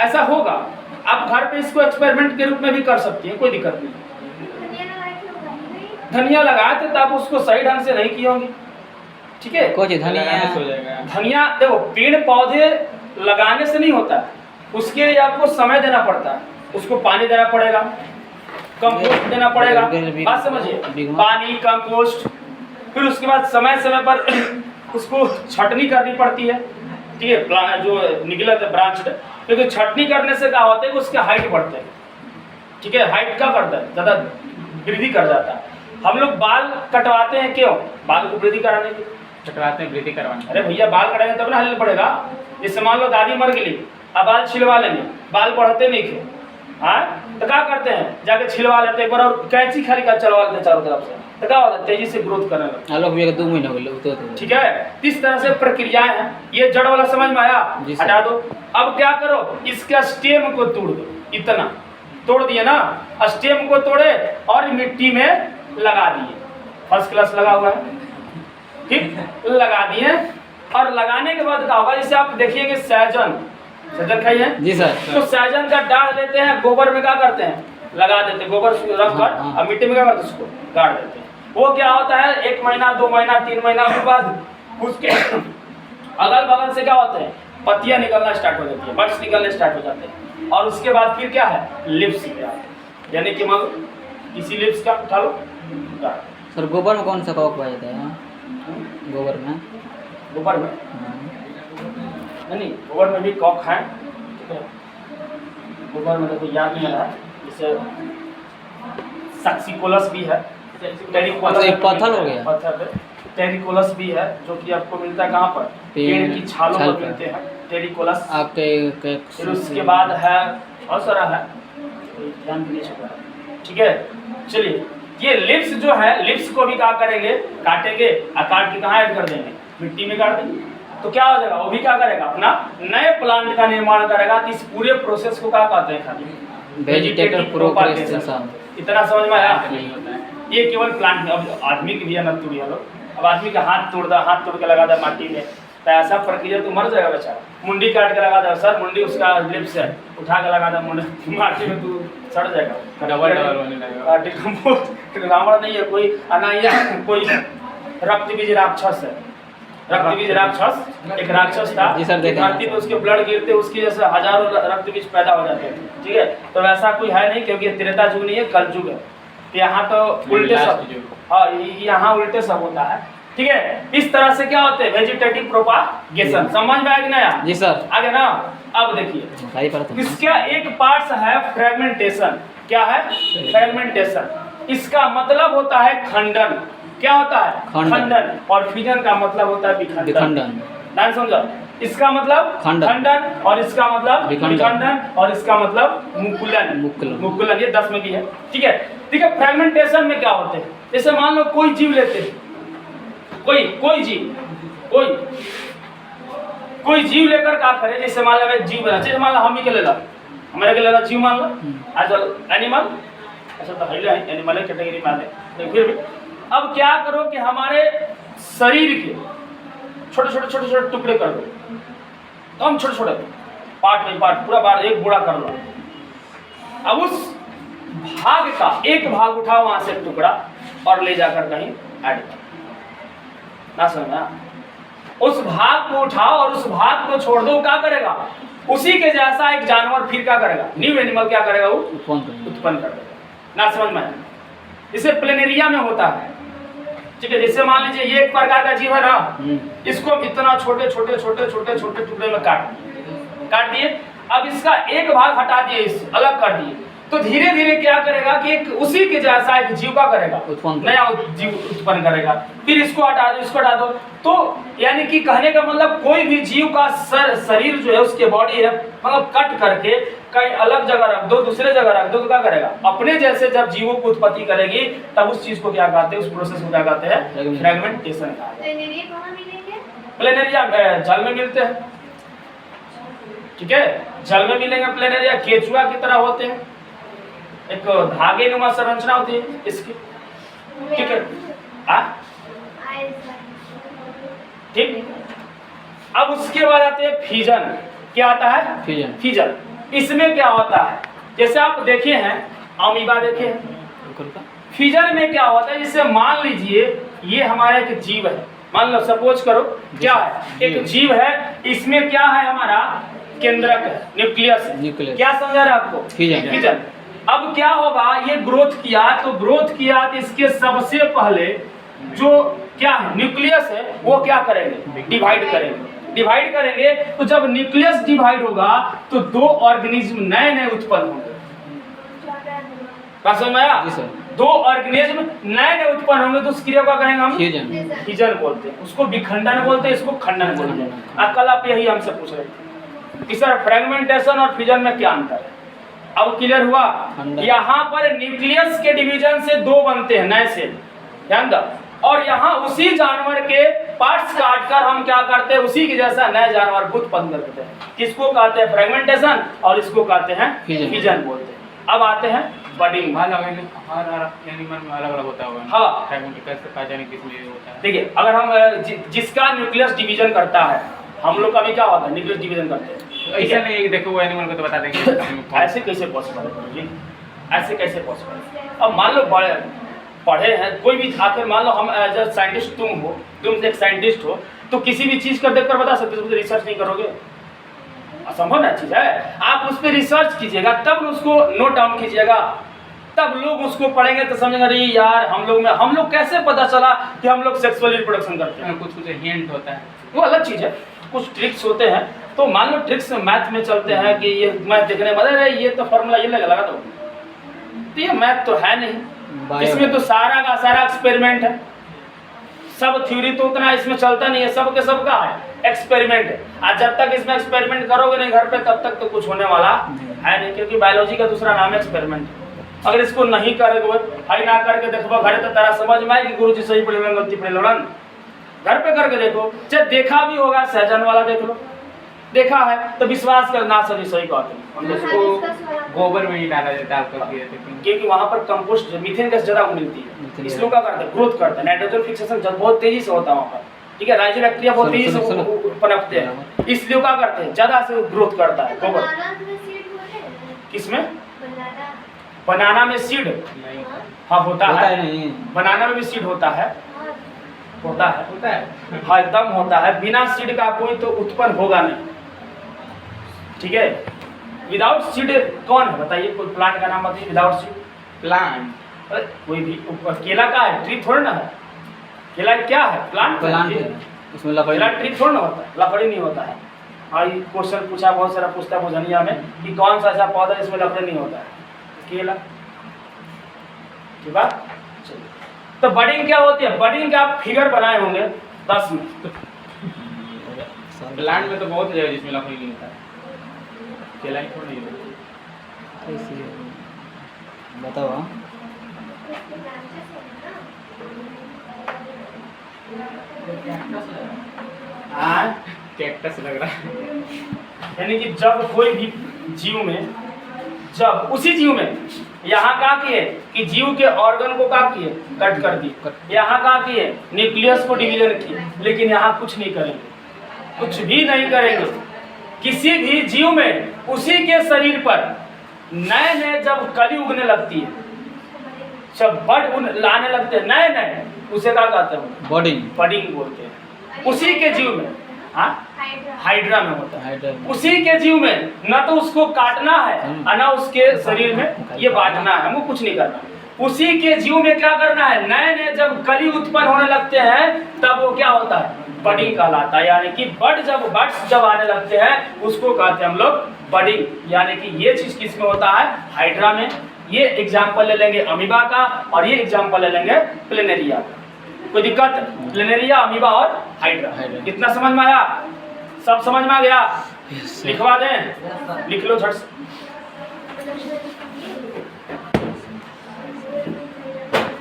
ऐसा होगा। आप घर पे इसको एक्सपेरिमेंट के रूप में भी कर सकती हैं, कोई दिक्कत नहीं। धनिया लगाए थे तो आप उसको सही ढंग से नहीं किए होंगे, ठीक है। कुछ धनिया धनिया देखो, पेड़ पौधे लगाने से नहीं होता है, उसके लिए आपको समय देना पड़ता है, उसको पानी देना पड़ेगा, कंपोस्ट देना पड़ेगा, बात समझिए, पानी कंपोस्ट, फिर उसके बाद समय समय पर उसको छटनी करनी पड़ती है, ठीक है, जो निकला था ब्रांच, क्योंकि छटनी करने से क्या होता है कि उसके हाइट बढ़ते हैं, ठीक है, हाइट क्या करता है, ज़्यादा वृद्धि कर जाता है। हम लोग बाल कटवाते हैं क्यों? बाल को वृद्धि कराने के लिए कटवाते हैं, वृद्धि करवाने। अरे भैया बाल कटाएंगे तब ना हल पड़ेगा। जैसे मान लो दादी मर गई, अब बाल छिलवा लेंगे, बाल बढ़ते नहीं थे, हाँ, तो क्या करते हैं, जाके छिलवा लेते एक बार और कैंची खाली का चलवा लेते चारों तरफ से, तो क्या होता है, तेजी से ग्रोथ करने लगता है। 2 महीने हो गए, ठीक है। इस तरह से प्रक्रियाएं हैं। ये जड़ वाला समझ में आया, हटा दो। अब क्या करो, इसका स्टेम को तोड़ दो, इतना तोड़ दिए ना, स्टेम को तोड़े और मिट्टी में लगा दिए, फर्स्ट क्लास लगा हुआ है, ठीक, लगा दिए। और लगाने के बाद क्या होगा, जैसे आप देखिएंगे सहजन खाइए जी सर, तो सहजन का डाल लेते हैं, गोबर में क्या करते हैं, लगा देते हैं, गोबर रख कर और मिट्टी में क्या करते हैं, उसको गाड़ देते हैं। वो क्या होता है, 1 महीना 2 महीना 3 महीना के बाद उसके अगल बगल से क्या होते हैं, पत्तियां निकलना स्टार्ट हो जाती है, बड्स निकलने स्टार्ट हो जाते हैं, और उसके बाद फिर क्या है, लिप्स, यानी कि मान किसी लिप्स का उठा लो। सर गोबर में कौन सा कॉक पाया जाता है? गोबर में नहीं, गोबर में भी कॉक है, ठीक है। गोबर में देखो याद नहीं आ रहा है, जैसे सक्सिकोलस भी है, टेरिकोलस, पत्थर हो गया, पत्थर पे टेरिकोलस भी है, जो कि आपको मिलता है कहाँ पर, पेड़ की छालों पर मिलते हैं टेरिकोलस। फिर उसके बाद है बहुत सारा है, ध्यान भी नहीं सकता, ठीक है। चलिए, ये लिप्स जो है, लिप्स को भी क्या करेंगे, काटेंगे और काट के कहाँ ऐड कर देंगे, मिट्टी में काट देंगे, तो क्या हो जाएगा, वो भी क्या करेगा, अपना नए प्लांट का निर्माण करेगा। तो इस पूरे प्रोसेस को क्या कहते हैं, खाली वेजिटेटिव प्रोपगेशन। इतना समझ में आया? ये केवल प्लांट में, अब आदमी की भी है ना, तुड़ी है लोग, अब आदमी का हाथ तोड़ के लगा दे माटी में, तो ऐसा प्रक्रिया तो मर जाएगा बेचारा। मुंडी काट के लगा दे सर, मुंडी उसका लिप्स है, उठा के लगा दे मुंडी माटी में, तू सड़ जाएगा, डबल होने लगेगा, डिकम्पोज। रावण नहीं है कोई, अनाया कोई रक्त बीज राक्षस है, रक्त बीज राक्षस एक राक्षस था, धरती पे उसके ब्लड गिरते उसकी जैसे हजारों रक्त बीज पैदा हो जाते हैं, ठीक है। तो वैसा कोई है नहीं, क्योंकि त्रेता युग नहीं है, कल युग है। यहाँ तो उल्टे सब, हाँ, यहाँ उल्टे सब होता है, ठीक है। इस तरह से क्या होते हैं, वेजिटेटिव प्रोपागेशन। समझ में आया कि नया? जी सर, आगे ना। अब देखिए, इसका एक पार्ट है फ्रेगमेंटेशन। क्या है? फ्रेगमेंटेशन। इसका मतलब होता है खंडन। क्या होता है? खंडन। और फिजन का मतलब होता है विखंडन। ध्यान समझो, इसका मतलब खंडन और इसका मतलब विखंडन और इसका मतलब मुकुलन। ये 10 में भी है, ठीक है। ठीक है, फ्रेगमेंटेशन में क्या होते हैं, जैसे मान लो कोई जीव लेते हैं, कोई जीव लेकर क्या करे, जैसे मान लो जीव है, जैसे मान लो हम ही के ले ला, हमारे के ले ला जीव मान लो, एज एनिमल, ऐसा तो है एनिमल है कैटेगरी में आते, फिर भी अब क्या करो कि हमारे शरीर के छोटे टुकड़े कर दो, कम छोटे पार्ट नहीं, पार्ट पूरा बार एक बूढ़ा कर लो। अब उस भाग का एक भाग उठाओ, वहां से टुकड़ा, और ले जाकर कहीं ऐड करो, ना समझा? उस भाग को उठाओ और उस भाग को छोड़ दो, क्या करेगा, उसी के जैसा एक जानवर फिर क्या करेगा, न्यू एनिमल क्या करेगा, वो उत्पन्न कर देगा। ना समझ में? इसे प्लेनेरिया में होता है, ठीक है। जैसे मान लीजिए ये एक प्रकार का जीव है ना, इसको इतना छोटे टुकड़े में काट दिए। अब इसका एक भाग हटा दिए, इस अलग कर दिए, तो धीरे धीरे क्या करेगा कि एक उसी के जैसा एक जीव का करेगा, नया जीव उत्पन्न करेगा। फिर इसको हटा दो, इसको हटा दो, तो यानी कि कहने का मतलब कोई भी जीव का शरीर जो है, उसके बॉडी है, मतलब कट करके कहीं अलग जगह रख दो, दूसरे जगह रख दो, तो क्या करेगा, अपने जैसे जब जीवों को उत्पत्ति करेगी, तब उस चीज को क्या कहते हैं, उस प्रोसेस को क्या कहते हैं, फ्रेगमेंटेशन। प्लेनेरिया जल में मिलते हैं, ठीक है, जल में मिलेंगे प्लेनेरिया, केचुआ की तरह होते हैं, एक धागे नुमा संरचना होती है इसकी, ठीक है। ठीक, अब उसके बाद आते हैं फिजन। क्या आता है? फिजन। इसमें क्या होता है, जैसे आप देखे हैं अमीबा देखे हैं, फिजन में क्या होता है, जैसे मान लीजिए ये हमारा एक जीव है, मान लो सपोज करो क्या है, एक जीव है, इसमें क्या है हमारा केंद्रक है, न्यूक्लियस है, क्या समझा रहे आपको, फिजन। अब क्या होगा, ये ग्रोथ किया तो इसके सबसे पहले जो क्या है न्यूक्लियस है वो क्या करेंगे, डिवाइड करेंगे। तो जब न्यूक्लियस डिवाइड होगा तो दो ऑर्गेनिज्म नए उत्पन्न होंगे। समझ में आया? दो ऑर्गेनिज्म नए उत्पन्न होंगे तो उस क्रिया को कहेंगे हम फिजन बोलते हैं, उसको विखंडन बोलते हैं, इसको खंडन बोलते हैं। कल आप यही हमसे पूछ रहे थे कि सर फ्रेगमेंटेशन और फिजन में क्या अंतर है। अब क्लियर हुआ? यहाँ पर न्यूक्लियस के डिवीजन से दो बनते हैं नए सेल, ध्यान दो, और यहाँ उसी जानवर के पार्ट्स काटकर हम क्या करते हैं, उसी के जैसा नए जानवर को उत्पन्न करते हैं। किसको कहते हैं फ्रेगमेंटेशन और इसको कहते हैं फिजन बोलते हैं। अब आते हैं बडिंग। हर एनिमल में अलग अलग होता होगा। हाँ, देखिए अगर हम जिसका न्यूक्लियस डिवीजन करता है, हम लोग का भी क्या होता है न्यूक्लियस डिवीजन करते हैं, ऐसा नहीं देखो वो एनिमल को तो बता देंगे। ऐसे कैसे पॉसिबल है जी, ऐसे कैसे पॉसिबल है? अब मान लो पढ़े हैं कोई भी, आखिर मान लो हम एज अ साइंटिस्ट, तुम एक साइंटिस्ट हो तो किसी भी चीज़ को देखकर बता सकते हो, रिसर्च नहीं करोगे, असंभव ना चीज़ है। आप उस पर रिसर्च कीजिएगा तब उसको नोट डाउन कीजिएगा, तब लोग उसको पढ़ेंगे तो समझेंगे अरे यार हम लोग कैसे पता चला कि हम लोग सेक्सुअल रिप्रोडक्शन करते हैं। कुछ हिंट होता है, वो अलग चीज़ है, कुछ ट्रिक्स होते हैं। तो मान लो ट्रिक्स मैथ में चलते हैं कि ये मैथ देखने में ये तो फॉर्मूला ये लगा तो ये मैथ तो है नहीं, इसमें तो सारा का सारा एक्सपेरिमेंट है, सब थ्योरी तो उतना इसमें चलता नहीं है, सब के सब का है एक्सपेरिमेंट है। आज जब तक इसमें एक्सपेरिमेंट करोगे नहीं घर पे तब तक तो कुछ होने वाला है नहीं, क्योंकि बायोलॉजी का दूसरा नाम है एक्सपेरिमेंट। अगर इसको नहीं करोगे, हाई ना करके देखो घर तो तारा समझ में आए कि गुरु जी सही पढ़े गलती पढ़े, घर पे करके देखो, चाहे देखा भी होगा सहजन वाला देख लो, देखा है तो विश्वास करना सही सही बात है। उसको गोबर में ही डाला जाता है क्योंकि वहाँ पर कंपोस्ट मीथेन गैस ज़्यादा मिलती है, इसलिए क्या करते हैं ग्रोथ करते हैं, नाइट्रोजन फिक्सेशन बहुत तेजी से होता है वहाँ पर, ठीक है, राइजोबैक्टीरिया बहुत तेजी से पनपते हैं, इसलिए क्या करते हैं ज़्यादा से ग्रोथ करता है गोबर। किसमें? बनाना में सीड? हाँ होता है, बनाना में भी सीड होता है हाँ एकदम होता है। बिना सीड का कोई तो उत्पन्न होगा नहीं, ठीक है। विदाउट सीड कौन है बताइए, कोई प्लांट का नाम बताइए विदाउट सीड। प्लांट कोई भी, केला का है, ट्री थोड़ा ना है, केला क्या है प्लांट है, उसमें लकड़ी, केला ट्री थोड़ा ना होता है, लकड़ी नहीं होता है। हाँ ये क्वेश्चन पूछा बहुत सारा पूछता है भोजनिया में कि कौन सा ऐसा पौधा जिसमें लकड़ी नहीं होता है, केला, ठीक है। तो बडिंग क्या होती है, बडिंग के आप फिगर बनाए होंगे 10 में। प्लांट में तो बहुत जगह जिसमें लकड़ी नहीं होता है, केला ही थोड़ी इसलिए बताओ। कैक्टस लग रहा है, यानी कि जब कोई भी जीव में, जब उसी जीव में यहाँ का किए कि जीव के ऑर्गन को का किए कट कर दी, यहाँ का किए न्यूक्लियस को डिवीजन किए, लेकिन यहाँ कुछ नहीं करेंगे, कुछ भी नहीं करेंगे। किसी भी जीव में उसी के शरीर पर नए जब कली उगने लगती है, जब बड लाने लगते हैं नए उसे क्या कहते हैं, बडिंग बोलते हैं। उसी के जीव में, हाँ हाइड्रा में होता है, उसी के जीव में न तो उसको काटना है और न उसके शरीर में ये बांटना है, हमको कुछ नहीं करना। उसी के जीव में क्या करना है, नए जब कली उत्पन्न होने लगते हैं तब वो क्या होता है, बडिंग कहलाता है। यानी कि बड्स जब आने लगते हैं उसको कहते हैं हम लोग बडिंग। यानी कि ये चीज किसमें होता है, हाइड्रा में। ये एग्जाम्पल ले लेंगे अमीबा का और ये एग्जाम्पल ले लेंगे प्लेनेरिया का। कोई दिक्कत? प्लेनेरिया, अमीबा और हाइड्रा। कितना समझ में आया? सब समझ में आ गया? लिखवा दें, लिख लो झट से।